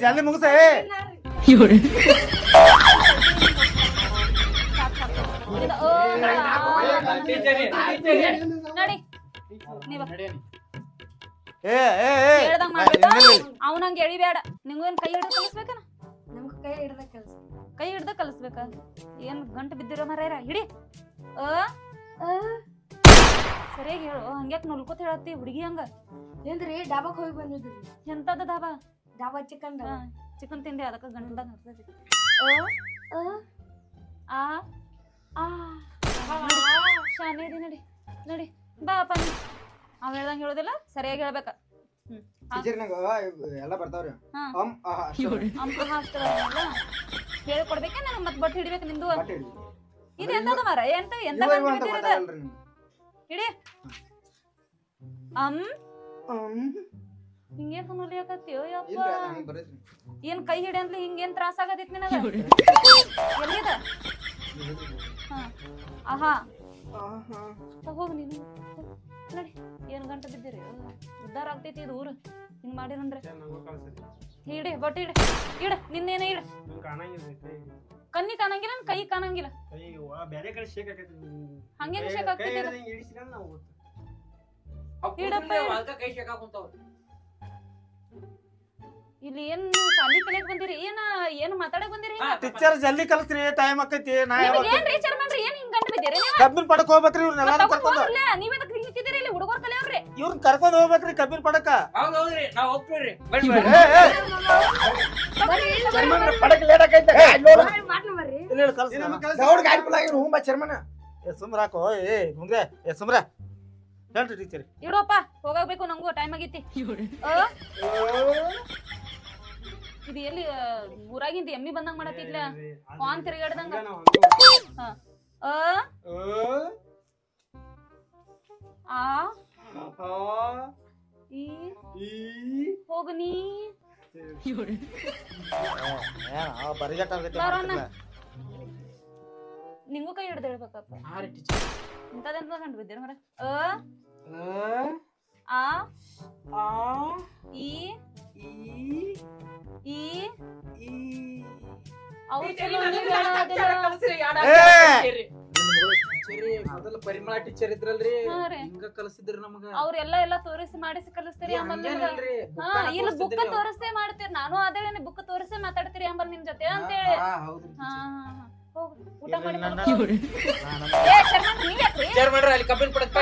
ಜಲ್ದಿ ಮುಗಿಸ ನಡಿ ಅವನಂಗ ಎಳಿಬೇಡ ನಿಂಗು ಏನ್ ಕೈ ಹಿಡ್ದ ಕಲಿಸ್ಬೇಕನ ನಮ್ಗ ಕೈ ಹಿಡ್ದ ಕೆಲ್ಸ ಕೈ ಹಿಡ್ದ ಕಲಿಸ್ಬೇಕ ಏನ್ ಗಂಟು ಬಿದ್ದಿರೋ ಮರ ಹಿಡಿ ಸರಿಯಾಗಿ ಹೇಳು ಹಂಗ್ಯಾಕ್ ನುಲ್ಕೋತ ಹೇಳತ್ತಿ ಹುಡುಗಿ ಹಂಗ ಏನ್ರಿ ಡಾಬಾಕ್ ಹೋಗಿ ಬಂದಿದ್ರಿ ಎಂತದ ದಾಬಾ ಡಾಬಾ ಚಿಕನ್ ಚಿಕನ್ ತಿಂಡಿ ಅದಕ್ಕ ಗಂಟದಾಗ ಹರ್ತೈತಿ ಶಾನೆ ಇದೆ ನಡಿ ನಡಿ ಬಾ ಅಪ್ಪ ಅವ್ ಹೇಳ್ದಂಗ ಹೇಳೋದಿಲ್ಲ ಸರಿಯಾಗಿ ಹೇಳ್ಬೇಕ ಎಲ್ಲ ಬರ್ತಾವ್ರಿ ಹೇಳ್ಕೊಡ್ಬೇಕ ನನಗ್ ಮತ್ ಬಟ್ ಹಿಡಿಬೇಕು ನಿಂದು ಇದು ಎಂತದ ಮರ ಎಂತ ಎಂತ ಹಿಡಿ ಹಿಂಗೇನ್ ನೋಡ್ಲಿಕತ್ತೀಯೋ ಯಪ್ಪ ಏನ್ ಕೈ ಹಿಡಿ ಅಂದ್ಲಿ ಹಿಂಗೇನ್ ತ್ರಾಸ ಆಗತೈತಿ ನಿನಗ ಎಲ್ಲಿದ ಆಹಾ ಹೋಗ್ ನೀನು ನಡಿ ಏನ್ ಗಂಟೆ ಬಿದ್ದಿರಿ ಉದ್ದಾರ ಆಗ್ತೈತಿ ಇದು ಊರು ಹಿಂಗ್ ಮಾಡಿರಂದ್ರೆ ಹಿಡಿ ಬಟ್ ಹಿಡಿ ಇಡ ನಿನ್ನೇನ ಇಡ ಕಣ್ಣಿ ಕಾಣಂಗಿಲ್ಲ ಕೈ ಕಾಣಂಗಿಲ್ಲ ಹಂಗೇನ್ ಶೇಕ್ ಆಗ್ತೈತಿ ಇಲ್ಲಿ ಏನ್ ಸಾಲಿ ಕಲಿಯಕ್ ಬಂದಿರಿ ಏನ್ ಮಾತಾಡಕ್ ಬಂದಿರಿ ಟೀಚರ್ ಜಲ್ದಿ ಕಲಿಸ್ರಿ ಟೈಮ್ ಆಕೈತಿ ಏನ್ರಿ ಚರ್ಮನ್ರಿ ಏನ್ ಹಿಂಗ್ ಗಂಟು ಬಿದ್ದೀರಿ ಕಬ್ಬಿನ ಪಡಕ್ ಹೋಗ್ಬೇಕ್ರಿ ಇವ್ರನ್ನೆಲ್ಲ ಕರ್ಕೊಂಡು ನೀವ್ ಅದಕ್ಕೆ ಹಿಂಗಿತ್ತಿದ್ದೀರಿ ಇಲ್ಲಿ ಹುಡುಗರ್ ಕಲಿಯವ್ರಿ ಇವ್ರನ್ನ ಕರ್ಕೊಂಡ್ ಹೋಗ್ಬೇಕ್ರಿ ಕಬ್ಬಿನ ಪಡಕ ಹೌದೌದ್ರಿ ನಾವ್ ಹೋಗ್ತೀವ್ರಿ ಪಡಕ್ ಲೇಟ್ ಆಕೈತೆ ಸುಮ್ರಾಕೋ ಮುಂದೆ ಸುಮ್ರ ಹೇಳ್ರಿ ಟೀಚರ್ ಇಡೋಪ್ಪ ಹೋಗಬೇಕು ನಂಗೂ ಟೈಮ್ ಆಗೈತಿ ಇದು ಎಲ್ಲಿ ಊರಾಗಿಂದ ಎಮ್ಮಿ ಬಂದಂಗ ಮಾಡತ್ತಿದ್ಲ ಕಾನ್ ತಿರುಗಾಡ್ದಂಗ ಹೋಗನಿ ನಿಂಗೂ ಕೈ ಹಿಡ್ದು ಹೇಳ್ಬೇಕಪ್ಪ ಇಂಥದೆಂತ ಕಂಡು ಬಿದ್ದೀರ ಮರ ಪರಿಮಳ ಟೀಚರ್ ಇದ್ರಲ್ರಿ ಹಿಂಗ ಕಲಿಸಿದ್ರಿ ನಮಗ ಅವ್ರೆಲ್ಲ ತೋರಿಸಿ ಮಾಡಿಸಿ ಕಲಿಸ್ತೀರಿ ಇಲ್ಲಿ ಬುಕ್ ತೋರಿಸ್ತೇ ಮಾಡ್ತೀರಿ ನಾನು ಅದೇನೆ ಬುಕ್ ತೋರಿಸೇ ಮಾತಾಡ್ತೀರಿ ಅಂಬಲ್ ನಿಮ್ ಜೊತೆ ಅಂತೇಳಿ ಊಟ ಮಾಡಿ ಅಲ್ಲಿ ಕಬ್ಬಿನ ಪಡಕ್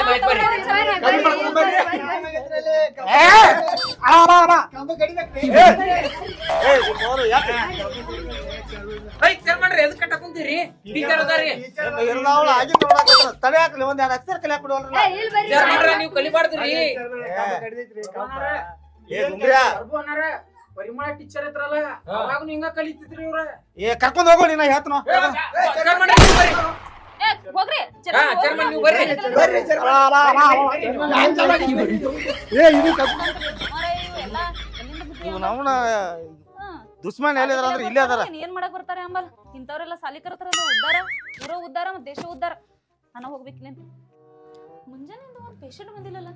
ಎದಕ್ ಕಟ್ಟಾಕ್ ಕುಂತೀರಿ ಟೀಚರ್ ಅದಾರಿ ತಲೆ ಹಾಕ್ಲಿ ಒಂದ್ ಎರಡು ಅಕ್ಷರ ಕಲಿ ಹಾಕ್ಬಿಡುವಲ್ರಿ ನೀವು ಕಲಿಬಾರ್ದ್ರಿ ಪರಿಮಳ ಟೀಚರ್ ಇದ್ರಲ್ಲ ಅವಾಗ ಹಿಂಗ ಕಲಿತಿದ್ರಿ ಇವ್ರ ಕರ್ಕೊಂಡ್ ಹೋಗೋ ನೀನ ಹೇಳ್ತನೋ ಹೋಗ್ರಿ ನೀವು ಬರ್ರಿ ಅವನ ದುಶ್ಮನ್ ಎಲ್ಲಿದಾರ ಅಂದ್ರೆ ಇಲ್ಲೇ ಅದಾರ ಏನ್ ಮಾಡಕ್ ಬರ್ತಾರೆ ಅಂಬಲ್ ಇಂಥವ್ರೆಲ್ಲ ಸಾಲಿ ಕರ್ತಾರಲ್ಲ ಉದ್ದಾರ ಊರ ಉದ್ದಾರ ಮತ್ ದೇಶ ಉದ್ದಾರ ನಾನು ಹೋಗ್ಬೇಕಿಲ್ಲ ಮುಂಜಾನೆ ಒಂದ್ ಪೇಷಂಟ್ ಬಂದಿಲ್ಲಲ್ಲ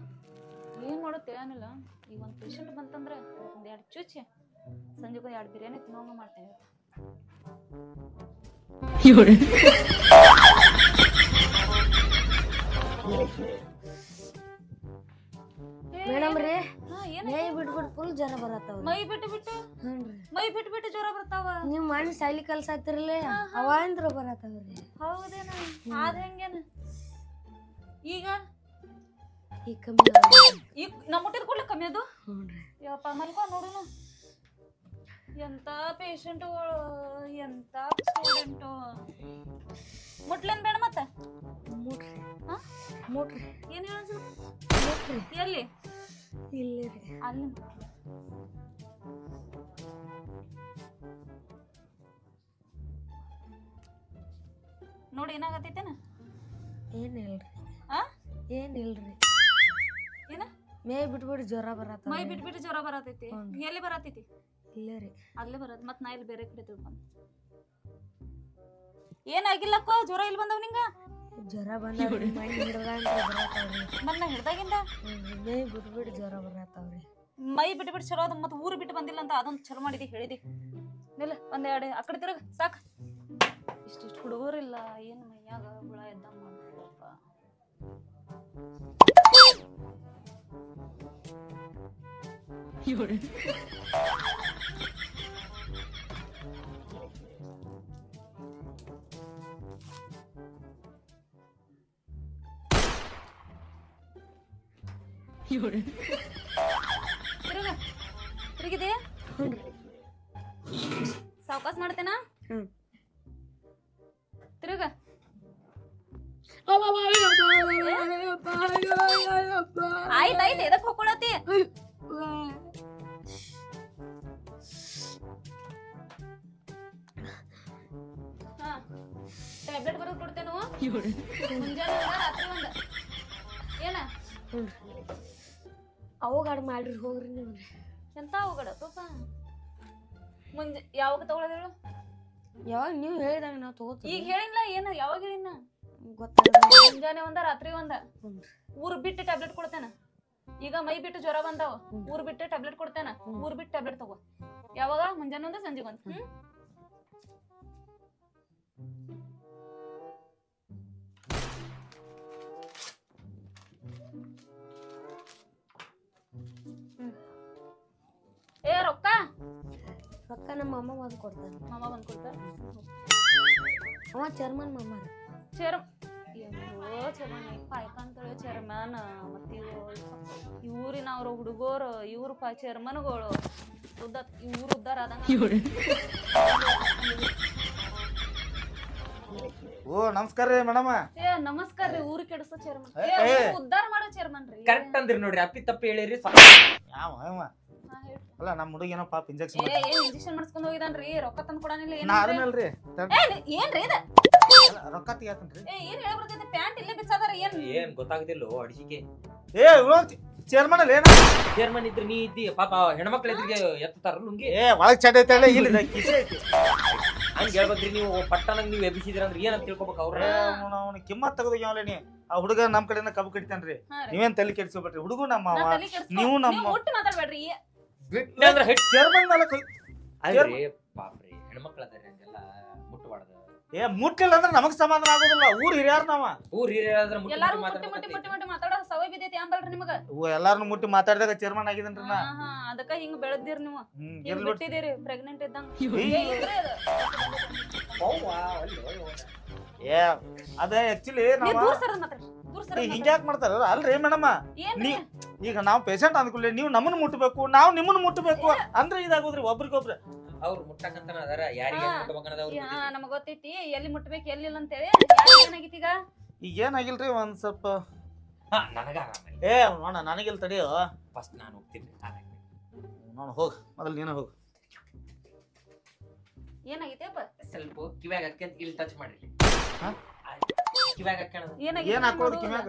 ಏನ್ ಮಾಡೋದು ಏನಿಲ್ಲ ಈಗ ಒಂದ್ ಪೇಷಂಟ್ ಬಂತಂದ್ರ ಒಂದ್ 2 ಚುಚ್ಚಿ ಸಂಜೆಗೆ 2 ಬಿರಿಯಾನಿ ತಿನ್ನೋಂಗ ಮಾಡ್ತೇನೆ ಮೇಡಮ್ ರೀ ಮೈ ಬಿಟ್ಬಿಟ್ಟು ಫುಲ್ ಜ್ವರ ಬರತ್ತಾವ ಮೈ ಬಿಟ್ಟು ಜ್ವರ ಬರ್ತಾವ ನೀವ್ ಮಾಡಿ ಸಾಲಿ ಕಲ್ಸಾತಿರಲ್ಲ ಅವಾಂದ್ರ ಬರತ್ತಾವ್ರಿ ಹೌದೇನ ಅದ ಹೆಂಗೇನ ಈಗ ಈಗ ಕಮ್ಮಿ ಈಗ ನಮ್ಮ ಮುಟ್ಟಿದ ಕೂಡಲೇ ಕಮ್ಮಿ ಅದು ಯಪ್ಪ ಮಲ್ಕೊ ನೋಡೋಣ ಎಂತ ಪೇಷಂಟ್ಗಳು ಎಂತ ಸ್ಟೂಡೆಂಟು ಮುಟ್ಲೇನ್ ಬೇಡ ಮತ್ತ ಮುಟ್ರಿ ಏನ್ ಹೇಳ ಮುಟ್ರಿ ಎಲ್ಲಿ ಇಲ್ಲಿ ಅಲ್ಲಿ ನೋಡಿ ಏನಾಗತ್ತೈತೇನ ಏನಿಲ್ರಿ ಏನಿಲ್ರಿ ಏನ ಮೈ ಬಿಟ್ಬಿಟ್ಟು ಜ್ವರ ಬರತ್ತ ಮೈ ಬಿಟ್ಬಿಟ್ಟು ಜ್ವರ ಬರತೈತಿ ಎಲ್ಲಿ ಬರತೈತಿ ಇಲ್ಲೇ ರೀ ಅಲ್ಲೇ ಬರತ್ ಮತ್ ನಾ ಇಲ್ಲಿ ಬೇರೆ ಕಡೆ ತಿಳ್ಕೊಂಡ್ ಏನಾಗಿಲ್ಲಕ್ಕ ಜ್ವರ ಇಲ್ಲಿ ಬಂದವ್ ನಿಂಗ ಜ್ವರ ಬಂದವ್ರಿ ಮೈ ಹಿಡ್ದ ಅಂತ ಬರತ್ತಾವ್ರಿ ನನ್ನ ಹಿಡ್ದಾಗಿಂದ ಮೈ ಬಿಟ್ಬಿಟ್ಟು ಜ್ವರ ಬರತ್ತಾವ್ರಿ ಮೈ ಬಿಟ್ಟು ಬಿಟ್ಟು ಚಲೋ ಅದ ಮತ್ತೆ ಊರು ಬಿಟ್ಟು ಬಂದಿಲ್ಲ ಅಂತ ಅದೊಂದು ಚಲೋ ಮಾಡಿದಿ ಹೇಳಿದಿ ಇಲ್ಲ ಒಂದೆರಡು ಆ ಕಡೆ ತಿರುಗ ಸಾಕು ಇಷ್ಟಿಷ್ಟು ಹುಡುಗರಿಲ್ಲ ಏನು ಮೈಯಾಗ ಹುಳ ಎದ್ದಂಗ ಮಾಡ್ತೀವಪ್ಪ ತಿರುಗ ತಿರುಗಿದೆ ಸಾವಕಾಶ ಮಾಡ್ತೇನಾ ತಿರುಗ ಆಯ್ತಾಯ್ತು ಎದಕ್ ಹೋಗ್ಕೊಳತಿ ಟ್ಯಾಬ್ಲೆಟ್ ಬರೋದು ಕೊಡ್ತೇನು ಮುಂಜಾನೆ ರಾತ್ರಿ ಒಂದ ಏನ ಅವಾಗ ಮಾಡ್ರಿ ಹೋಗ್ರಿ ನೀವು ಎಂತ ಹೋಗಡ ಪಾಪ ಮುಂಜೆ ಯಾವಾಗ ತಗೊಳ್ಳೋದೇಳು ಯಾವಾಗ ನೀವು ಹೇಳಿದಾಗ ನಾವು ತಗೋತೀವಿ ಈಗ ಹೇಳಿಲ್ಲ ಏನ ಯಾವಾಗ ಹೇಳಿನ ಗೊತ್ತಾಗ ಮುಂಜಾನೆ ಒಂದ ರಾತ್ರಿ ಒಂದ ಊರ್ ಬಿಟ್ಟು ಟ್ಯಾಬ್ಲೆಟ್ ಕೊಡ್ತೇನ ಈಗ ಮೈ ಬಿಟ್ಟು ಜ್ವರ ಬಂದಾವ ಊರ್ ಬಿಟ್ಟು ಟ್ಯಾಬ್ಲೆಟ್ ಕೊಡ್ತೇನ ಊರ್ ಬಿಟ್ಟು ಟ್ಯಾಬ್ಲೆಟ್ ತಗೋ ಯಾವಾಗ ಮುಂಜಾನೆ ಒಂದ ಸಂಜೆ ಒಂದ್ ಏ ರೊಕ್ಕ ರೊಕ್ಕ ನಮ್ಮ ಅಮ್ಮ ಬಂದು ಕೊಡ್ತಾನೆ ಮಾಮ ಬಂದ್ ಕೊಡ್ತಾರ ಅವ ಚೇರ್ಮನ್ ಮಾಮ ಚೇರ್ಮನ್ ಪಾಯ್ಕಂತೇಳಿ ಚೇರ್ಮನ್ ಮತ್ತೆ ಇವ್ರಿನ ಅವ್ರ ಹುಡುಗೋರು ಇವ್ರು ಚೇರ್ಮನ್ಗಳು ಇವ್ರು ಉದ್ದಾರ ಅದಂಗ ಓ ನಮಸ್ಕಾರ ರೀ ಮೇಡಮ್. ಏ ನಮಸ್ಕಾರ ರೀ ಊರು ಕೆಡಿಸೋ ಚೇರ್ಮನ್ ಉದ್ದಾರ ಮಾಡೋ ಚೇರ್ಮನ್ ರೀ ಕರೆಕ್ಟ್ ಅಂದ್ರಿ ನೋಡ್ರಿ ಅಪ್ಪಿ ತಪ್ಪಿ ಹೇಳಿರಿ ಯಾವ ಅಲ್ಲ ನಮ್ಮ ಹುಡುಗ ಏನೋ ಪಾಪ ಇಂಜೆಕ್ಷನ್ ಏನ್ ಇಂಜೆಕ್ಷನ್ ಮಾಡಿಸ್ಕೊಂಡ್ ಹೋಗಿದಾನ್ರಿ ರೊಕ್ಕ ತಂದ್ ಕೊಡಾನಿಲ್ಲ ನಾ ಅದನ್ನಲ್ರಿ ಏನ್ರಿ ಇದ ರೊಕ್ಕ ತೆಗಿಯಾತನ್ರಿ. ಏನ್ ಹೇಳ ಬರ್ತೈತಿ ಪ್ಯಾಂಟ್ ಇಲ್ಲೇ ಬಿಚ್ಚಾದಾರ ಏನ್ ಗೊತ್ತಾಗದಿಲ್ಲ ಅಡಿಸಿಕೆ ಚೇರ್ಮನ್ ಅಲ್ಲ ಏನ ಚೇರ್ಮನ್ ಇದ್ರಿ ನೀ ಇದ್ದಿ ಪಾಪ ಹೆಣ್ಮಕ್ಳ ಎದುರಿಗೆ ಎತ್ತಾರ ಲುಂಗಿ ಒಳಗ್ ಚಡ್ಡ ಐತೆ ಇಲ್ಲ ಕಿಸೆ ಐತಿ ಹಂಗ ಹೇಳ್ಬೇಕ್ರಿ ನೀವು ಪಟ್ಟಣಂಗ್ ನೀವು ಎಬ್ಬಿಸಿದ್ರ ಅಂದ್ರೆ ಏನಂತ ತಿಳ್ಕೊಬೇಕು ಅವ್ರ ಅವ್ನ ಕಿಮ್ಮತ್ ತೆಗೆದೋಗ್ಯಾವಲ್ಲ ನೀ ಆ ಹುಡುಗ ನಮ್ ಕಡೆಯಿಂದ ಕಬ್ಬು ಕಡಿತಾನ್ರಿ ನೀವೇನ್ ತಲೆ ಕೆಡ್ಸ್ಕೊಬೇಡ್ರಿ ಹುಡುಗ ನಮ್ಮ ನೀವು ನಮ್ಮ ಮುಟ್ಟು ಮಾತಾಡ್ಬೇಡ್ರಿ ಅಂದ್ರೆ ಚೇರ್ಮನ್ ಮೇಲೆ ಅಲ್ರಿ ಪಾಪ್ರಿ ಹೆಣ್ಮಕ್ಳ ಅದಾರಿ ಹಂಗೆಲ್ಲ ಮುಟ್ಟಬಾರ್ದು ಮುಟ್ಲಿಲ್ಲ ಅಂದ್ರೆ ನಮಗ್ ಸಮಾಧಾನ ಆಗೋದಿಲ್ಲ ಊರ್ ಹಿರಿಯಾರ ನಾವ ಊರ್ ಹಿರಿಯರಾದ್ರ ಎಲ್ಲಾರು ಮುಟ್ಟಿ ಮುಟ್ಟಿ ಮುಟ್ಟಿ ಮುಟ್ಟಿ ಮಾತಾಡೋ ಸವೈ ಬಿದ್ದೈತಿ ಅಂಬಲ್ರಿ ನಿಮಗ ಎಲ್ಲಾರನು ಮುಟ್ಟಿ ಮಾತಾಡಿದಾಗ ಚೇರ್ಮನ್ ಆಗಿದನ್ರಿ ನಾ ಅದಕ್ಕ ಹಿಂಗ್ ಬೆಳೆದಿರ್ ನೀವು ಹಿಂಗ್ ಬಿಟ್ಟಿದ್ದೀರಿ ಪ್ರೆಗ್ನೆಂಟ್ ಇದ್ದಂಗ ಅದ ಆಕ್ಚುಲಿ ಹಿಂಗ್ಯಾಕ್ ಮಾಡ್ತಾರ ಅಲ್ರಿ ಮೇಡಮ್ ಈಗ ನಾವ್ ಪೇಷಂಟ್ ಅಂದ್ಕೊಳ್ಳಿ ನೀವು ನಮ್ಮನ್ನ ಮುಟ್ಟಬೇಕು ನಾವ್ ನಿಮ್ಮನ್ನ ಮುಟ್ಟಬೇಕು ಅಂದ್ರೆ ಇದಾಗೋದ್ರಿ ಒಬ್ರಿಗೊಬ್ರ ಅವ್ರು ಮುಟ್ಟಕಂತ ಅದಾರ ಯಾರಿಗೆ ನಮಗ್ ಗೊತ್ತೈತಿ ಎಲ್ಲಿ ಮುಟ್ಬೇಕು ಎಲ್ಲಿಲ್ಲ ಅಂತೇಳಿ ಏನಾಗಿತ್ತು ಈಗ ಏನಾಗಿಲ್ರಿ ಒಂದ್ ಸ್ವಲ್ಪ ನನಗ ನೋಡ ನನಗಿಲ್ ತಡಿಯೋ ಫಸ್ಟ್ ನಾನು ಹೋಗ್ತೀನಿ ನೋಡ ಹೋಗ್ ಮೊದಲ್ ನೀನ ಹೋಗ್ ಏನಾಗಿತ್ತಪ್ಪ ಸ್ವಲ್ಪ ಕಿವ್ಯಾಗ ಅಕ್ಕಂತ ಇಲ್ಲಿ ಟಚ್ ಮಾಡಿರ್ಲಿ ಕಿವ್ಯಾಗ ಅಕ್ಕಣ ಏನ್ ಹಾಕೋದು ಕಿವ್ಯಾಗ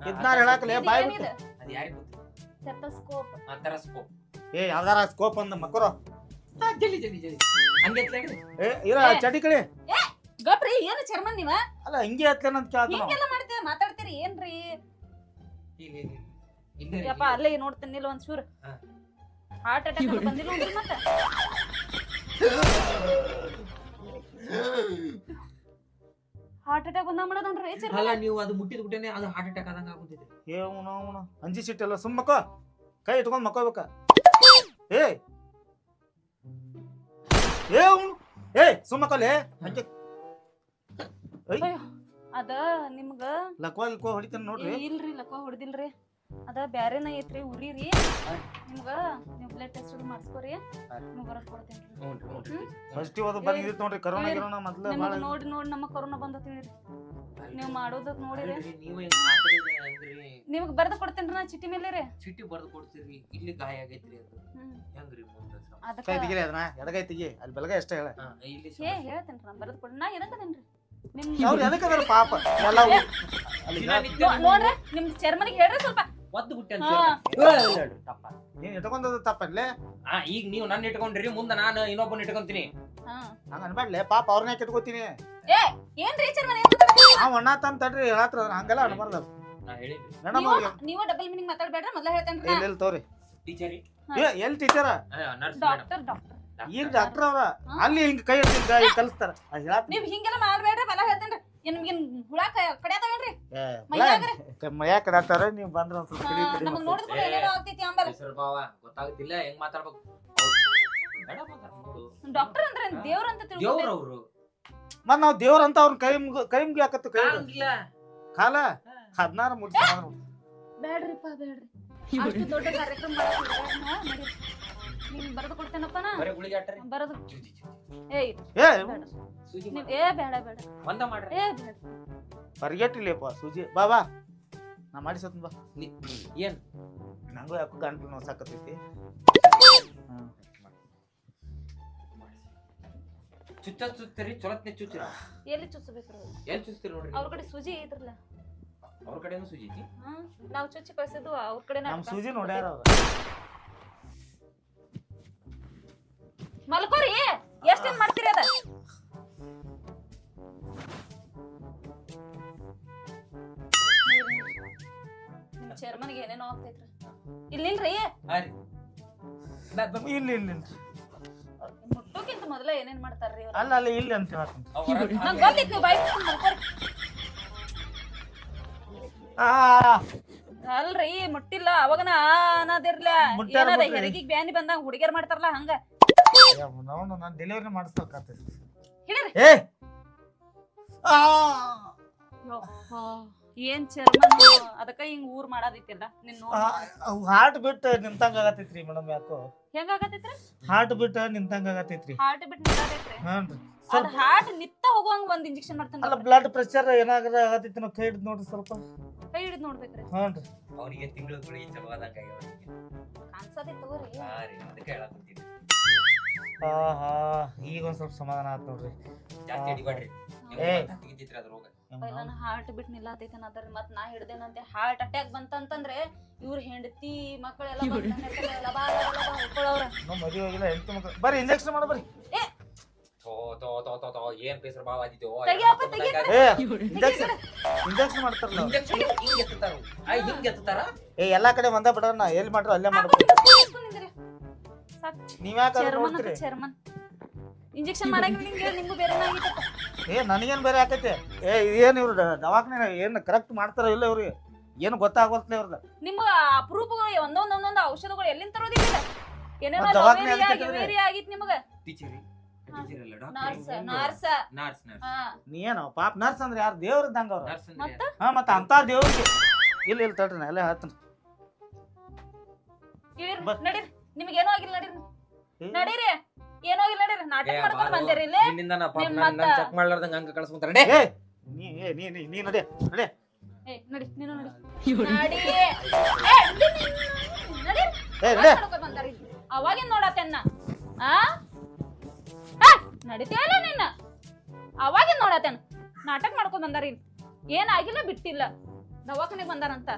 ಇದ್ನಾರ ಹೇಳಾಕಲೇ ಬಾಯ್ ಬಿಟ್ಟು ಅದು ಯಾರಿಗೆ ಗೊತ್ತಿಲ್ಲ ಸ್ಟೆಥೋಸ್ಕೋಪ್ ಟೆರಸ್ಕೋಪ್ ಯಾವ್ದಾರ ಸ್ಕೋಪ್ ಅಂದ ಮಕ್ಕರೋ ಜಲ್ದಿ ಜಲ್ದಿ ಜಲ್ದಿ ಹಂಗೆ ಇರ ಚಡಿ ಕಡೆ ಗಪ್ರಿ ಏನು ಚರ್ಮನ್ ನೀವ ಅಲ್ಲ ಹಿಂಗೆ ಹತ್ಲೇನಂತ ಕೇಳ್ತಾನ ಹಿಂಗೆಲ್ಲ ಮಾಡ್ತೀವಿ ಮಾತಾಡ್ತೀರಿ ಏನ್ರಿ ಯಪ್ಪ ಅಲ್ಲೇ ನೋಡ್ತೀನಿ ಇಲ್ಲ ಒಂದ್ ಚೂರು ಹಾರ್ಟ್ ಅಟ್ಯಾಕ್ ಬಂದಿಲ್ಲ ಅಂದ್ರೆ ಮತ್ತೆ ಹಾರ್ಟ್ ಅಟ್ಯಾಕ್ ಬಂದ ಮಾಡೋದನ್ರಿ ಅಲ್ಲ ನೀವು ಅದು ಮುಟ್ಟಿದ ಗುಟ್ಟನೆ ಅದು ಹಾರ್ಟ್ ಅಟ್ಯಾಕ್ ಆದಂಗ ಆಗುತ್ತಿದೆ ಅಂಜಿ ಸಿಟ್ಟಲ್ಲ ಸುಮ್ಮ ಮಕ್ಕೋ ಕೈ ಇಟ್ಕೊಂಡ್ ಮಕ್ಕೋಬೇಕ ಸುಮ್ಮಕಲೆ ಅದ ನಿಮ್ಗ ಲಕ್ವಾ ಗಿಕ್ವಾ ಹೊಡಿತಾನ ನೋಡ್ರಿ ಇಲ್ರಿ ಲಕ್ವಾ ಹೊಡೆದಿಲ್ರಿ ಅದ ಬ್ಯಾರೆನ ಐತ್ರಿ ಉರಿರಿ ನಿಮ್ಗ ನೀವು ಬ್ಲಡ್ ಟೆಸ್ಟ್ ಮಾಡಿಸ್ಕೋರಿ ನೀವು ಬರಕ್ ಕೊಡ್ತೇನ್ರಿ ಫಸ್ಟ್ ಅದು ಬಂದಿತ್ತು ನೋಡ್ರಿ ಕರೋನಾ ಗಿರೋನಾ ಮೊದಲ ನಿಮ್ಗ ನೋಡಿ ನಮ್ಮ ಕರೋನಾ ಬಂದತ್ ಹೇಳ್ರಿ ನೀವು ಮಾಡೋದಕ್ ನೋಡಿರಿ ನಿಮ್ಗ ಬರ್ದ ಕೊಡ್ತೇನ್ರಿ ನಾ ಚಿಟ್ಟಿ ಮೇಲೆ ರೀ ಚಿಟ್ಟಿ ಬರ್ದು ಕೊಡ್ತೀರಿ ಇಲ್ಲಿ ಗಾಯ ಆಗೈತ್ರಿ ಅದು ಹೆಂಗ್ರಿ ಕೈ ತೆಗಿರಿ ಅದನ್ನ ಎಡಗೈ ತೆಗಿ ಅಲ್ಲಿ ಬಲಗೈ ಅಷ್ಟೇ ಹೇಳ ಹೇಳ್ತೇನ್ರಿ ನಾ ಬರ್ದ ಕೊಡ್ ನಾ ಎದಕ್ಕದೇನ್ರಿ ಅವ್ರು ಎದಕ್ಕದಾರ ಪಾಪ ಎಲ್ಲ ನೋಡ್ರಿ ನಿಮ್ ಚೇರ್ಮನ್ಗೆ ಹೇಳ್ರಿ ಸ್ವಲ್ಪ ಒದ್ದು ಗುಟ್ಟೆ ತಪ್ಪ ನೀನ್ ಇಟ್ಕೊಂಡದ ತಪ್ಪಲ್ಲೇ ಈಗ ನೀವು ನನ್ನ ಇಟ್ಕೊಂಡ್ರಿ ಮುಂದೆ ನಾನು ಇನ್ನೊಬ್ಬನ ಇಟ್ಕೊಂತೀನಿ ಹಂಗ ಅನ್ಬೇಡ್ಲೆ ಪಾಪ ಅವ್ರನ್ನ ಇಟ್ಕೋತೀನಿ ಏನ್ರಿ ಚೇರ್ಮನ್ ನಾವ್ ಅಣ್ಣ ತಮ್ಮ ತಡ್ರಿ ಹೇಳತ್ರ ಹಂಗೆಲ್ಲ ಅನ್ಬಾರ್ದ ನಾ ಹೇಳಿದ್ರಿ ನೀವು ಡಬಲ್ ಮೀನಿಂಗ್ ಮಾತಾಡ್ಬೇಡ್ರಿ ಮೊದಲ ಹೇಳ್ತೇನ್ರಿ ಇಲ್ಲ ತೋರಿ ಟೀಚರ್ ಎಲ್ಲಿ ಟೀಚರ ನರ್ಸ್ ಡಾಕ್ಟರ್ ಡಾಕ್ಟರ್ ಈಗ ಡಾಕ್ಟರ್ ಅವ್ರ ಅಲ್ಲಿ ಹಿಂಗ ಕೈ ಹಿಡ್ತಿದ್ದ ಕಲಿಸ್ತಾರ ನೀವ್ ಹಿಂಗೆಲ್ಲ ಮಾಡ್ಬೇಡ್ರಿ ಬಲ ಹೇಳ್ತೇನ್ರಿ ನಿಮ್ಗೆ ಹುಳ ಕಡಿಯತಾವೇನ್ರಿ ಮೈಯಾಗ್ರಿ ಮೈಯಾ ಕಡಾತಾರ ನೀವ್ ಬಂದ್ರ ಒಂದ್ ಸ್ವಲ್ಪ ಕಡಿ ಕಡಿ ನಮಗ್ ನೋಡಿದ್ ಕೂಡ ಏನೇನೋ ಆಗ್ತೈತಿ ಆಂಬಲ್ ಹೆಸರು ಭಾವ ಗೊತ್ತಾಗುತ್ತಿಲ್ಲ ಹೆಂಗ್ ಮಾತಾಡ್ಬೇಕು ಬೇಡ ಮಾತಾಡ್ಬೋದು ಡಾಕ್ಟರ್ ಅಂದ್ರೆ ದೇವ್ರ ಅಂತ ದೇವ್ರ ತಿಳ್ಕೊಬೇಕು ಅವ್ರು ಮತ್ ನಾವ್ ದೇವ್ರ ಅಂತ ಅವ್ರ ಕೈ ಮುಗಿ ಹಾಕತ್ತು ಕೈ ಕಾಣಂಗಿಲ್ಲ ಕಾಲ 16 ಮುಟ್ಟಿ ಬೇಡ್ರಿಪ್ಪ ಬೇಡ್ರಿ ಅಷ್ಟು ದೊಡ್ಡ ಕಾರ್ಯಕ್ರಮ ಮಾಡಕ್ ನಿಮ್ ಬರೆದು ಕೊಡ್ತೇನಪ್ಪ ನಾ ಬರೀ ಗುಳಿಗೆ ಆಟ್ರಿ ಬರೋದು ಏಯ್ ಏ ಬೇಡ ಸೂಜಿ ನೀವ್ ಏ ಬೇಡ ಬೇಡ ಒಂದ ಮಾಡ್ರಿ ಏ ಬೇಡ ಬರ್ಗೆಟ್ಟಿಲ್ಲಪ್ಪ ಸೂಜಿ ಬಾ ನಾ ಮಾಡಿಸತ್ ಬಾ ಏನ್ ನಂಗೂ ಯಾಕೋ ಗಂಟ್ಲು ನೋಸಾಕತೈತಿ ಚುಚ್ಚರಿ ಚೊಲತ್ನೆ ಚುಚ್ಚಿರ ಎಲ್ಲಿ ಚುಚ್ಚಬೇಕ್ರಿ ಎಲ್ಲಿ ಚುಚ್ತೀರಿ ನೋಡ್ರಿ ಅವ್ರ ಕಡೆ ಸೂಜಿ ಐತ್ರಲ್ಲ ಅವ್ರ ಕಡೆನೂ ಸೂಜಿ ಐತಿ ನಾವ್ ಚುಚ್ಚಿ ಕಳ್ಸಿದ್ದು ಅವ್ರ ಕಡೆ ನಮ್ ಸೂಜಿ ನೋಡ್ಯಾರ ಅವ್ರ ಮಲ್ಕೋರಿ ಎಷ್ಟೇನ್ ಮಾಡ್ತೀರಿ ಅದ ನಿಮ್ ಚೇರ್ಮನ್ಗೆ ಏನೇನೋ ಆಗ್ತೈತ್ರಿ ಇಲ್ಲಿ ನಿಲ್ರಿ ಹಾ ರೀ ಇಲ್ಲಿ ಇಲ್ಲಿ ಮುಟ್ಟೋಕ್ಕಿಂತ ಮೊದಲ ಏನೇನ್ ಮಾಡ್ತಾರ್ರಿ ಅವ್ರು ಅಲ್ಲ ಇಲ್ಲಿ ಅಂತ ಹೇಳ್ತೀನಿ ನಂಗ್ ಗೊತ್ತೈತಿ ನೀವು ಬಾಯ್ ಮಲ್ಕೋರಿ ಅಲ್ರಿ ಮುಟ್ಟಿಲ್ಲ ಅವಾಗನ ಅನ್ನದಿರ್ಲ ಮುಟ್ಟಾರ ಏನದ ಮುಟ್ರಿ. ಹೆರಿಗಿಗ್ ಬ್ಯಾನಿ ಬಂದಂಗ ಹುಡುಗಿಯರ್ ಮಾಡ್ತಾರಲ್ಲ ಹಂಗ ನಾನು ನಾನು ಡೆಲಿವರಿ ಮಾಡಿಸ್ಬೇಕಂತ ಹಿಡೀರಿ ಏ ಏನ್ ಚರ್ಮನ್ ಅದಕ್ಕ ಹಿಂಗ್ ಊರ್ ಮಾಡಾದಿತ್ತಿಲ್ಲ ನಿನ್ ಹಾರ್ಟ್ ಬಿಟ್ ನಿಂತಂಗ ಆಗತೈತ್ರಿ ಮೇಡಮ್ ಯಾಕೋ ಹೆಂಗ ಆಗತೈತ್ರಿ ಹಾರ್ಟ್ ಬಿಟ್ ನಿಂತಂಗ ಆಗತೈತ್ರಿ ಹಾರ್ಟ್ ಬಿಟ್ ನಿಂತೈತ್ರಿ ಹಾನ್ರಿ ಅದ್ ಹಾರ್ಟ್ ನಿತ್ತ ಹೋಗುವಂಗ ಒಂದ್ ಇಂಜೆಕ್ಷನ್ ಅಲ್ಲ ಮಾಡ್ತಾನ ಬ್ಲಡ್ ಪ್ರೆಷರ್ ಏನಾಗರ ಆಗತೈತಿ ನಾವು ಕೈ ಹಿಡಿದು ನೋಡ್ರಿ ಸ್ವಲ್ಪ ಕೈ ಹಿಡಿದ್ ನೋಡ್ಬೇಕ್ರಿ ಹಾನ್ರಿ ಅವನಿಗೆ ತಿಂಗಳ ಗುಳಿಗೆ ಚಲೋ ಆದಂಗ ಕಾಣ್ಸದೆ ತಗೋರಿ ಹಾ ರೀ ಅದಕ್ಕೆ ಹೇಳಕತ್ತೀನಿ ಹಾ ಈಗ ಒಂದ್ ಸ್ವಲ್ಪ ಸಮಾಧಾನ ಆತ್ ನೋಡ್ರಿ ಜಾಸ್ತಿ ಹಿಡಿಬೇಡ್ರಿ ಏ. ತೆಗಿತೈತ್ರಿ ಅದ್ರ ರೋಗ ನನ್ನ ಹಾರ್ಟ್ ಬಿಟ್ ನಿಲ್ಲತೈತೆ ಅದ್ರ ಮತ್ ನಾ ಹಿಡ್ದೇನಂತೆ ಹಾರ್ಟ್ ಅಟ್ಯಾಕ್ ಬಂತಂತಂದ್ರೆ ಇವ್ರ ಹೆಂಡತಿ ಮಕ್ಕಳೆಲ್ಲ ನಾವು ಮದುವೆ ಆಗಿಲ್ಲ ಹೆಂಡತಿ ಮಕ್ಕಳು ಬರ್ರಿ ಇಂಜೆಕ್ಷನ್ ಮಾಡ ಬರ್ರಿ ತೋ ಏನ್ ಬೇಸರ ಭಾವ ಆದಿತ್ತು ತೆಗಿಯಪ್ಪ, ತೆಗಿ. ಏ ಇಂಜೆಕ್ಷನ್ ಇಂಜೆಕ್ಷನ್ ಮಾಡ್ತಾರಲ್ಲ ಅವ್ರು. ಇಂಜೆಕ್ಷನ್ ಹಿಂಗ್ ಎತ್ತಾರ ಹಿಂಗ್ ಎತ್ತಾರ ಏ ಎಲ್ಲಾ ಕಡೆ ಒಂದ ಬಿಡೋಣ ಎಲ್ಲಿ ಮಾಡ್ರು ಅಲ್ಲೇ ಮಾಡ್ಬೇಕು ನೀವ್ ಯಾಕೆ ನೋಡ್ತೀರಿ ಚೇರ್ಮನ್ ಇಂಜೆಕ್ಷನ್ ಮಾಡಂಗಿಲ್ಲ ನಿಮ್ಗೂ ಬೇರೆ ಏ ನನಗೇನ್ ಬೇರೆ ಆಕೈತೆ ಏ ಏನ್ ಇವ್ರು ದವಾಖಾನೆ ಏನ್ ಕರೆಕ್ಟ್ ಮಾಡ್ತಾರ ಇಲ್ಲ ಇವ್ರಿಗೆ ಏನು ಗೊತ್ತಾಗೋತ್ಲೆ ಇವ್ರದ ನಿಮ್ಗ ಅಪರೂಪಗಳು ಒಂದೊಂದ್ ಔಷಧಗಳು ಎಲ್ಲಿಂದ ತರೋದಿಲ್ಲ ಏನೇನೋ ಮತ್ತ್ ದವಾಖಾನೆ ಅದಕ್ಕೆ ವೇರಿ ಆಗಿತ್ ನಿಮಗ ಟೀಚರ್ ಟೀಚರ್ ಅಲ್ಲ nurse doctor nurse nurse nurse ಹಾ ನೀ ಏನು ಪಾಪ ನರ್ಸ್ ಅಂದ್ರೆ ಯಾರು ದೇವ್ರ ಇದ್ದಂಗ ಅವ್ರ ನರ್ಸ್ ಅಂದ್ರೆ ಮತ್ತ ಹಾ ಮತ್ತ ಅಂತ ದೇವ್ರಿಗೆ ಇಲ್ಲ ಇಲ್ಲ ತಡ್ರಿ ನಾ ಎಲ್ಲ ಹೇಳ್ತೀನಿ ಇಳಿರಿ, ಬರ್. ನಡೀರಿ ನಿಮ್ಗೇನೋ ಆಗಿಲ್ಲ ನಡೀರಿ ಏ, ನಡೀರಿ ಏನೋ ಆಗಿಲ್ಲ ನಡೀರಿ ನಾಟಕ ಮಾಡ್ಕೊಂಡ್ ಬಂದಿರಿ ಇಲ್ಲಿ ನಿನ್ನಿಂದ ನಾ ಪಾಪ ನಿಮ್ ನನ್ ಮತ್ತ- ಚೆಕ್ ಮಾಡ್ಲಾರ್ದಂಗ ಹಂಗ ಕಳ್ಸ್ಕೊಂತಾರ ಏ ನೀ ನಡಿ ನಡಿ ಏ ನಡಿ ನೀನು ನಡಿ ನಡಿ ಏ ನಡಿ ಏ ನಡಿ ಮಾಡ್ಕೊಂಡ್ ಬಂದಾರ ಇಲ್ಲಿ. ಅವಾಗಿಂದ ನೋಡತ್ತೇನ್ನ ಆ ನಡಿತೀಯಲ್ಲ ನಿನ್ನ ಅವಾಗಿಂದ ನೋಡತ್ತೇನ ನಾಟಕ ಮಾಡ್ಕೊಂಡ್ ಬಂದಾರ ಇಲ್ಲಿ ಏನಾಗಿಲ್ಲ ಬಿಟ್ಟಿಲ್ಲ ದವಾಖಾನೆಗೆ ಬಂದಾರಂತ